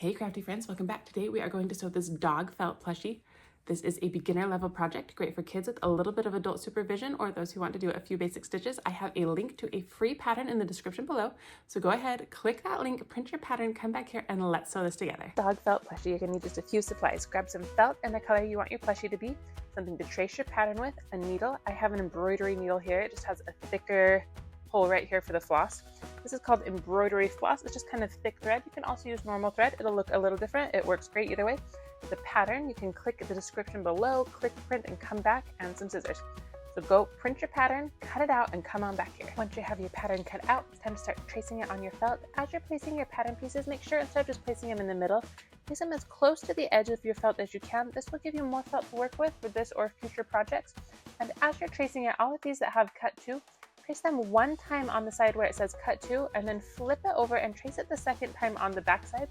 Hey crafty friends, welcome back. Today we are going to sew this dog felt plushie. This is a beginner level project, great for kids with a little bit of adult supervision or those who want to do a few basic stitches. I have a link to a free pattern in the description below. So go ahead, click that link, print your pattern, come back here and let's sew this together. Dog felt plushie, you're gonna need just a few supplies. Grab some felt and the color you want your plushie to be, something to trace your pattern with, a needle. I have an embroidery needle here. It just has a thicker hole right here for the floss. This is called embroidery floss. It's just kind of thick thread. You can also use normal thread. It'll look a little different. It works great either way. The pattern, you can click the description below, click print and come back, and some scissors. So go print your pattern, cut it out, and come on back here. Once you have your pattern cut out, it's time to start tracing it on your felt. As you're placing your pattern pieces, make sure instead of just placing them in the middle, place them as close to the edge of your felt as you can. This will give you more felt to work with for this or future projects. And as you're tracing it, all of these that have cut to, trace them one time on the side where it says cut to, and then flip it over and trace it the second time on the back side.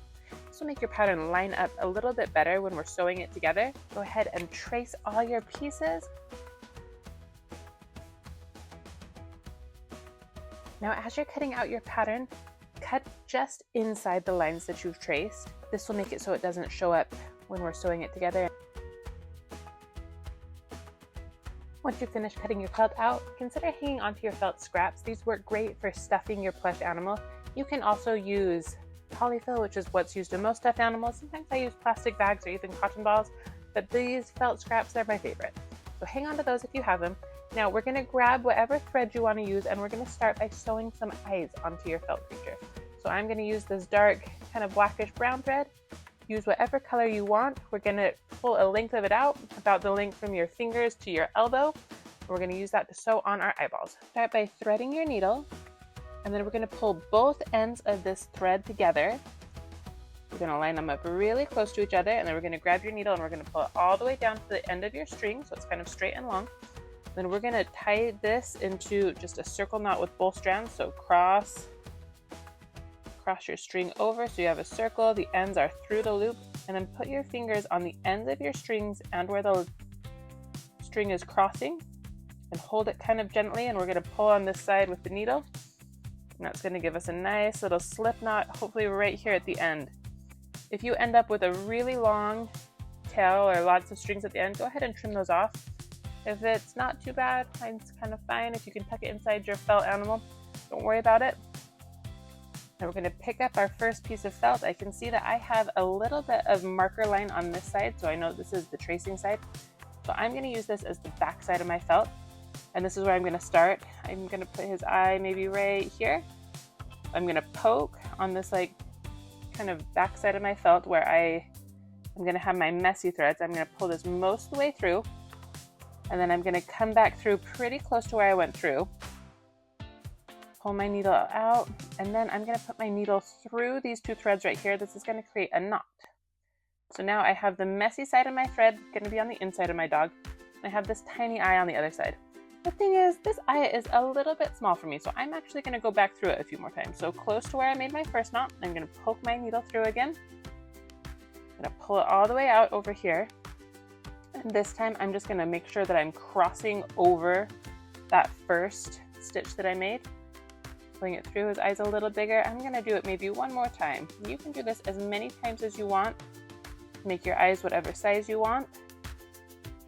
This will make your pattern line up a little bit better when we're sewing it together. Go ahead and trace all your pieces. Now, as you're cutting out your pattern, cut just inside the lines that you've traced. This will make it so it doesn't show up when we're sewing it together. Once you finish cutting your felt out, consider hanging onto your felt scraps. These work great for stuffing your plush animal. You can also use polyfill, which is what's used in most stuffed animals. Sometimes I use plastic bags or even cotton balls, but these felt scraps are my favorite. So hang on to those if you have them. Now we're going to grab whatever thread you want to use, and we're going to start by sewing some eyes onto your felt creature. So I'm going to use this dark kind of blackish brown thread. Use whatever color you want. We're going to pull a length of it out, about the length from your fingers to your elbow. We're going to use that to sew on our eyeballs. Start by threading your needle, and then we're going to pull both ends of this thread together. We're going to line them up really close to each other, and then we're going to grab your needle and we're going to pull it all the way down to the end of your string so it's kind of straight and long. Then we're going to tie this into just a circle knot with both strands. So cross your string over so you have a circle, the ends are through the loop, and then put your fingers on the ends of your strings and where the string is crossing and hold it kind of gently, and we're going to pull on this side with the needle, and that's going to give us a nice little slip knot, hopefully right here at the end. If you end up with a really long tail or lots of strings at the end, go ahead and trim those off. If it's not too bad, it's kind of fine. If you can tuck it inside your felt animal, don't worry about it. Now we're going to pick up our first piece of felt. I can see that I have a little bit of marker line on this side, so I know this is the tracing side. So I'm going to use this as the back side of my felt, and this is where I'm going to start. I'm going to put his eye maybe right here. I'm going to poke on this like kind of back side of my felt where I'm going to have my messy threads. I'm going to pull this most of the way through, and then I'm going to come back through pretty close to where I went through. Pull my needle out, and then I'm going to put my needle through these two threads right here. This is going to create a knot. So now I have the messy side of my thread going to be on the inside of my dog. I have this tiny eye on the other side. The thing is, this eye is a little bit small for me, so I'm actually going to go back through it a few more times. So close to where I made my first knot, I'm going to poke my needle through again. I'm going to pull it all the way out over here. And this time I'm just going to make sure that I'm crossing over that first stitch that I made. Pulling it through, his eyes a little bigger. I'm going to do it maybe one more time. You can do this as many times as you want. Make your eyes whatever size you want.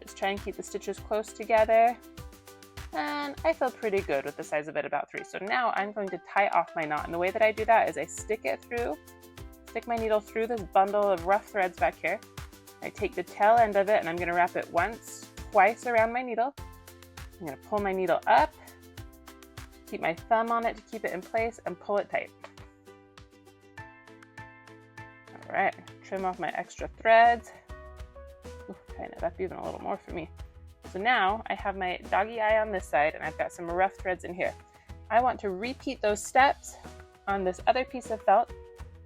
Just try and keep the stitches close together. And I feel pretty good with the size of it, about 3. So now I'm going to tie off my knot. And the way that I do that is I stick my needle through this bundle of rough threads back here. I take the tail end of it and I'm going to wrap it once, twice around my needle. I'm going to pull my needle up. Keep my thumb on it to keep it in place and pull it tight. All right, trim off my extra threads. Tighten it up even a little more for me. So now I have my doggy eye on this side and I've got some rough threads in here. I want to repeat those steps on this other piece of felt,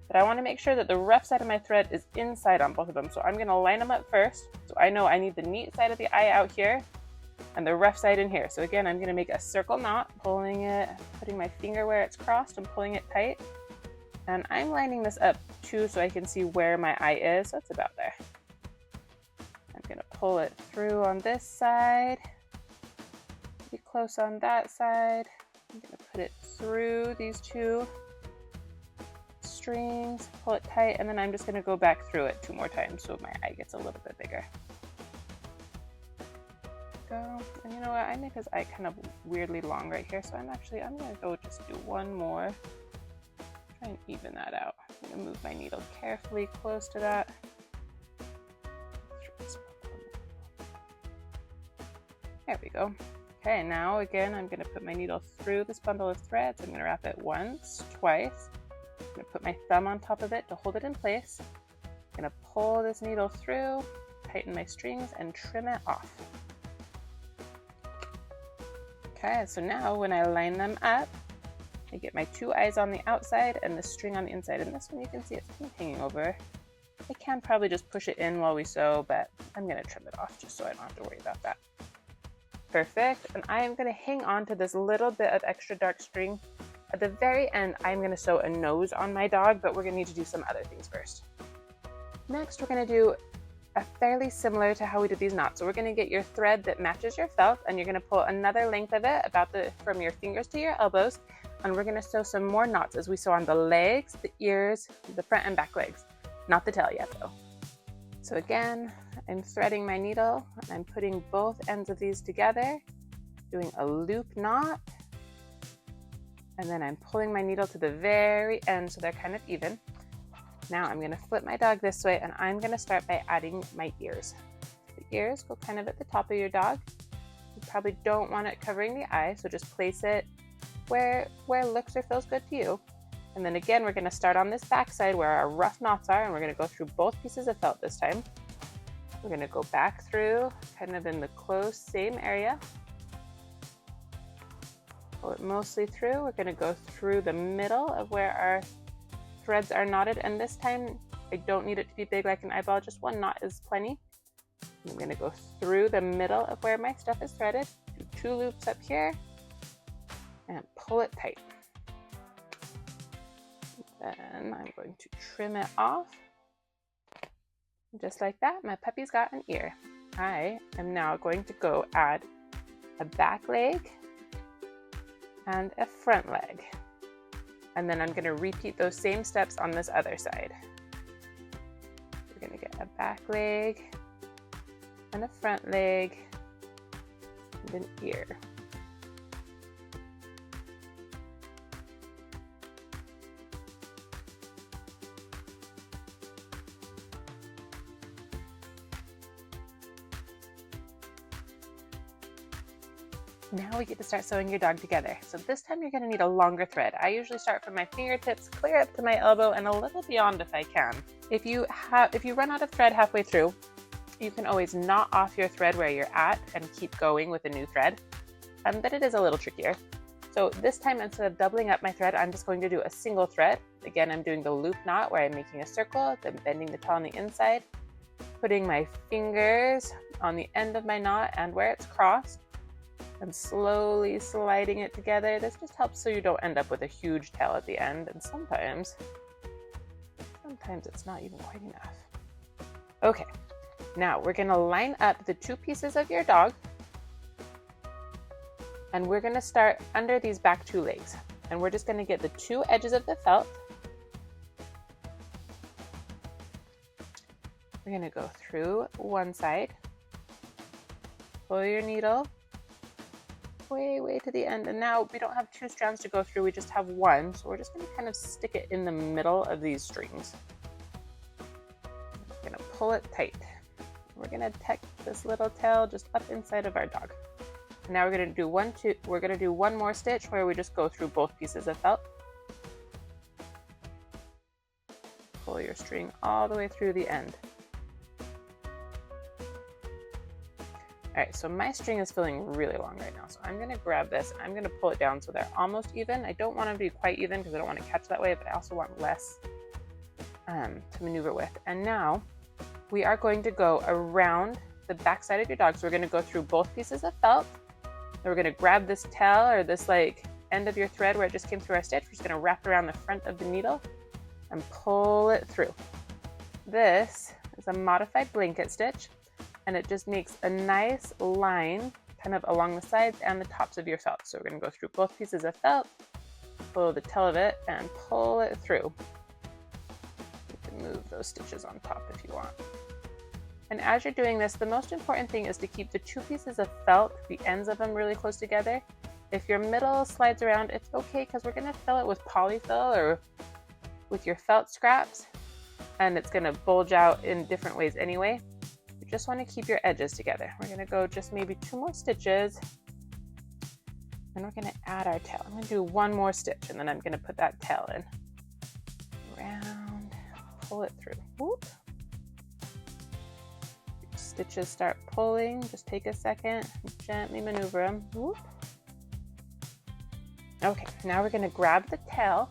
but I want to make sure that the rough side of my thread is inside on both of them. So I'm going to line them up first. So I know I need the neat side of the eye out here and the rough side in here. So again, I'm going to make a circle knot, pulling it, putting my finger where it's crossed and pulling it tight. And I'm lining this up too so I can see where my eye is. So it's about there. I'm going to pull it through on this side, be close on that side. I'm going to put it through these two strings, pull it tight, and then I'm just gonna go back through it 2 more times so my eye gets a little bit bigger. Go, and you know what, I make his eye kind of weirdly long right here, so I'm gonna go just do 1 more. Try and even that out. I'm gonna move my needle carefully close to that. There we go. Okay, now again, I'm gonna put my needle through this bundle of threads. I'm gonna wrap it once, twice. I'm gonna put my thumb on top of it to hold it in place. I'm gonna pull this needle through, tighten my strings, and trim it off. Okay, so now when I line them up, I get my 2 eyes on the outside and the string on the inside. And this one you can see it's kind of hanging over. I can probably just push it in while we sew, but I'm gonna trim it off just so I don't have to worry about that. Perfect, and I am gonna hang on to this little bit of extra dark string. At the very end, I'm gonna sew a nose on my dog, but we're gonna need to do some other things first. Next, we're gonna do a fairly similar to how we did these knots. So we're gonna get your thread that matches your felt, and you're gonna pull another length of it from your fingers to your elbows, and we're gonna sew some more knots as we sew on the legs, the ears, the front and back legs. Not the tail yet though. So again, I'm threading my needle and I'm putting both ends of these together, doing a loop knot, and then I'm pulling my needle to the very end so they're kind of even. Now I'm gonna flip my dog this way and I'm gonna start by adding my ears. The ears go kind of at the top of your dog. You probably don't want it covering the eye, so just place it where it looks or feels good to you. And then again, we're gonna start on this back side where our rough knots are, and we're gonna go through both pieces of felt this time. We're gonna go back through, kind of in the close same area. Pull it mostly through. We're gonna go through the middle of where our threads are knotted, and this time I don't need it to be big like an eyeball, just 1 knot is plenty. I'm gonna go through the middle of where my stuff is threaded, do 2 loops up here, and pull it tight. Then I'm going to trim it off. Just like that, my puppy's got an ear. I am now going to go add a back leg and a front leg. And then I'm gonna repeat those same steps on this other side. We're gonna get a back leg and a front leg and an ear. Now we get to start sewing your dog together. So this time you're gonna need a longer thread. I usually start from my fingertips clear up to my elbow and a little beyond if I can. If you run out of thread halfway through, you can always knot off your thread where you're at and keep going with a new thread. But it is a little trickier. So this time, instead of doubling up my thread, I'm just going to do a single thread. Again, I'm doing the loop knot where I'm making a circle, then bending the tail on the inside, putting my fingers on the end of my knot and where it's crossed, and slowly sliding it together. This just helps so you don't end up with a huge tail at the end, and sometimes it's not even quite enough. Okay, now we're gonna line up the 2 pieces of your dog, and we're gonna start under these back 2 legs, and we're just gonna get the 2 edges of the felt. We're gonna go through one side, pull your needle way to the end, and now we don't have 2 strands to go through, we just have 1, so we're just going to kind of stick it in the middle of these strings. We're going to pull it tight. We're going to tuck this little tail just up inside of our dog. And now we're going to do we're going to do 1 more stitch where we just go through both pieces of felt. Pull your string all the way through the end. All right, so my string is feeling really long right now, so I'm gonna grab this and I'm gonna pull it down so they're almost even. I don't want them to be quite even because I don't want to catch that way, but I also want less to maneuver with. And now we are going to go around the back side of your dog. So we're gonna go through both pieces of felt. Then we're gonna grab this tail or this like end of your thread where it just came through our stitch. We're just gonna wrap it around the front of the needle and pull it through. This is a modified blanket stitch, and it just makes a nice line kind of along the sides and the tops of your felt. So we're gonna go through both pieces of felt, pull the tail of it and pull it through. remove those stitches on top if you want. And as you're doing this, the most important thing is to keep the two pieces of felt, the ends of them, really close together. If your middle slides around, it's okay because we're going to fill it with polyfill or with your felt scraps, and it's going to bulge out in different ways anyway. You just want to keep your edges together. We're going to go just maybe 2 more stitches, and we're going to add our tail. I'm going to do 1 more stitch, and then I'm going to put that tail in. Around, pull it through. Whoop. Stitches start pulling, just take a second, gently maneuver them. Whoop. Okay, now we're going to grab the tail,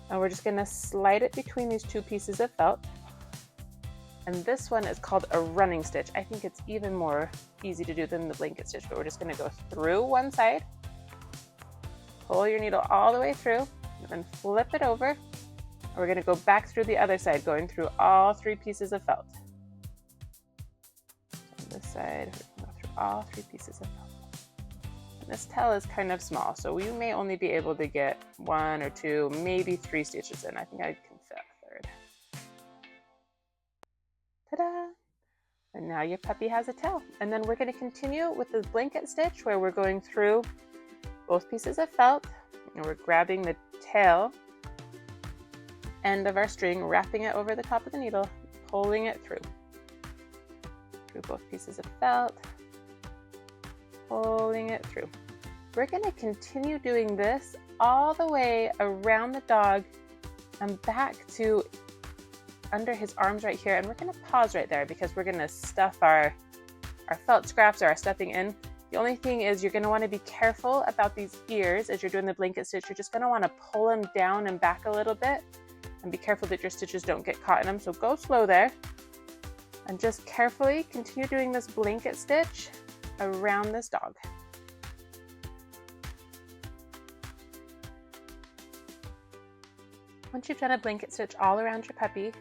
and we're just going to slide it between these 2 pieces of felt. And this one is called a running stitch. I think it's even more easy to do than the blanket stitch, but we're just going to go through one side, pull your needle all the way through, and then flip it over. And we're going to go back through the other side, going through all 3 pieces of felt. So on this side, we're going to go through all 3 pieces of felt. This tail is kind of small, so we may only be able to get 1 or 2, maybe 3 stitches in. I think I can fit a 3rd. Ta-da! And now your puppy has a tail. And then we're going to continue with the blanket stitch where we're going through both pieces of felt, and we're grabbing the tail end of our string, wrapping it over the top of the needle, pulling it through both pieces of felt, pulling it through. We're going to continue doing this all the way around the dog and back to under his arms right here. And we're going to pause right there because we're going to stuff our felt scraps or our stuffing in. The only thing is you're going to want to be careful about these ears as you're doing the blanket stitch. You're just going to want to pull them down and back a little bit and be careful that your stitches don't get caught in them. So go slow there and just carefully continue doing this blanket stitch around this dog. Once you've done a blanket stitch all around your puppy,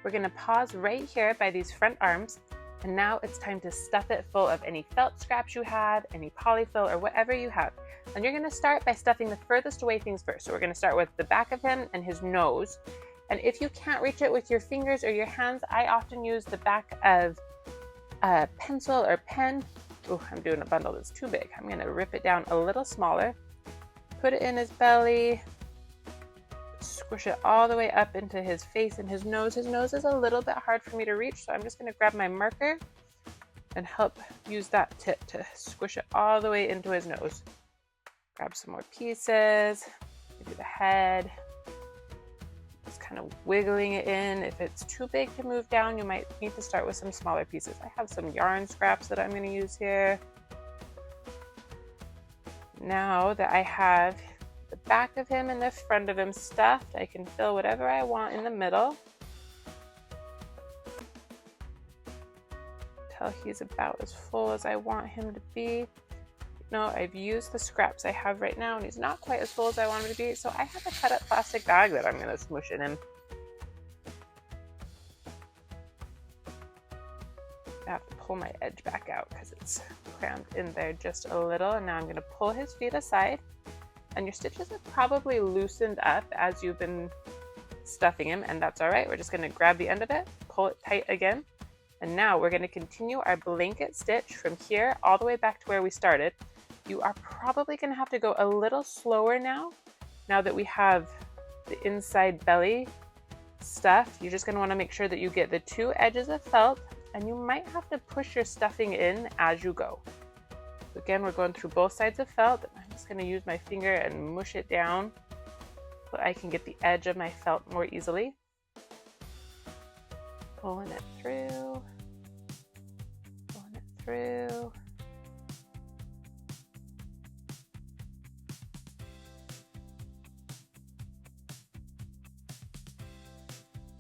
we're going to pause right here by these front arms, and now it's time to stuff it full of any felt scraps you have, any polyfill, or whatever you have. And you're going to start by stuffing the furthest away things first. So we're going to start with the back of him and his nose. And if you can't reach it with your fingers or your hands, I often use the back of a pencil or pen. Oh, I'm doing a bundle that's too big. I'm going to rip it down a little smaller, put it in his belly, squish it all the way up into his face and his nose. His nose is a little bit hard for me to reach, so I'm just going to grab my marker and help use that tip to squish it all the way into his nose. Grab some more pieces, do the head, just kind of wiggling it in. If it's too big to move down, you might need to start with some smaller pieces. I have some yarn scraps that I'm going to use here. Now that I have the back of him and the front of him stuffed, I can fill whatever I want in the middle until he's about as full as I want him to be. No, I've used the scraps I have right now and he's not quite as full as I want him to be, so I have a cut up plastic bag that I'm going to smush it in. I have to pull my edge back out because it's crammed in there just a little, and now I'm going to pull his feet aside. And your stitches have probably loosened up as you've been stuffing him, and that's all right. We're just going to grab the end of it, pull it tight again, and now we're going to continue our blanket stitch from here all the way back to where we started. You are probably going to have to go a little slower now that we have the inside belly stuffed. You're just going to want to make sure that you get the 2 edges of felt, and you might have to push your stuffing in as you go. So again, we're going through both sides of felt. I'm just going to use my finger and mush it down so I can get the edge of my felt more easily. Pulling it through, pulling it through.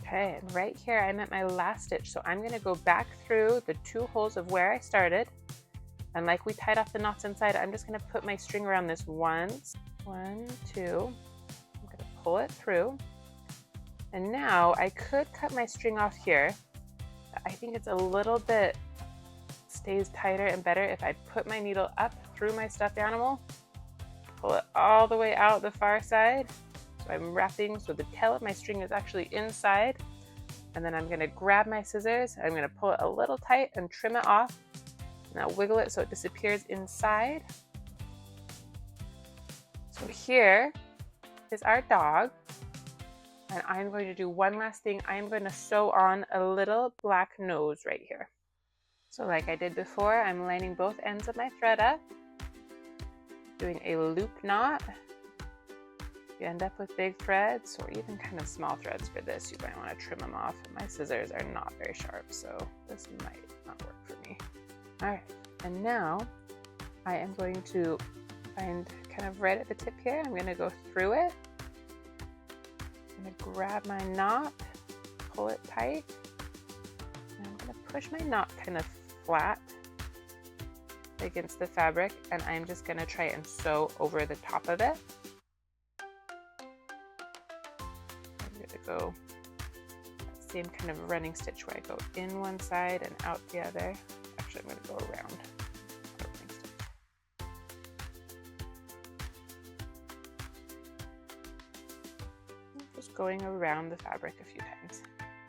Okay, and right here I'm at my last stitch, so I'm going to go back through the 2 holes of where I started. And like we tied off the knots inside, I'm just going to put my string around this once. 1, 2. I'm going to pull it through. And now I could cut my string off here. I think it's a little bit stays tighter and better if I put my needle up through my stuffed animal, pull it all the way out the far side. So I'm wrapping so the tail of my string is actually inside. And then I'm going to grab my scissors. I'm going to pull it a little tight and trim it off. Now wiggle it so it disappears inside. So here is our dog. And I'm going to do one last thing. I am going to sew on a little black nose right here. So like I did before, I'm lining both ends of my thread up, doing a loop knot. You end up with big threads or even kind of small threads for this. You might want to trim them off. My scissors are not very sharp, so this might not work for me. All right, and now I am going to find kind of right at the tip here. I'm going to go through it. I'm going to grab my knot, pull it tight, and I'm going to push my knot kind of flat against the fabric, and I'm just going to try and sew over the top of it. Go that same kind of running stitch where I go in one side and out the other. Actually, I'm going to go around. Just going around the fabric a few times.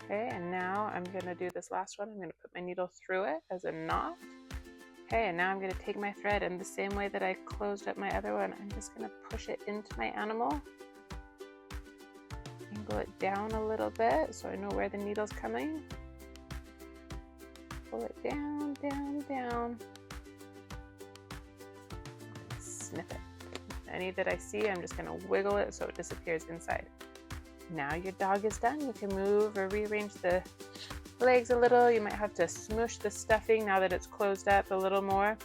Okay, and now I'm going to do this last one. I'm going to put my needle through it as a knot. Okay, and now I'm going to take my thread, and the same way that I closed up my other one, I'm just going to push it into my animal. Angle it down a little bit so I know where the needle's coming. Pull it down, down, down. Snip it. Any that I see, I'm just going to wiggle it so it disappears inside. Now your dog is done. You can move or rearrange the legs a little. You might have to smoosh the stuffing now that it's closed up a little more.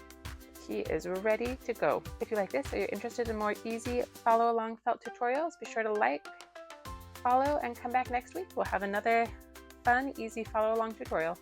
He is ready to go. If you like this or you're interested in more easy follow along felt tutorials, be sure to like, follow, and come back next week. We'll have another fun, easy follow along tutorial.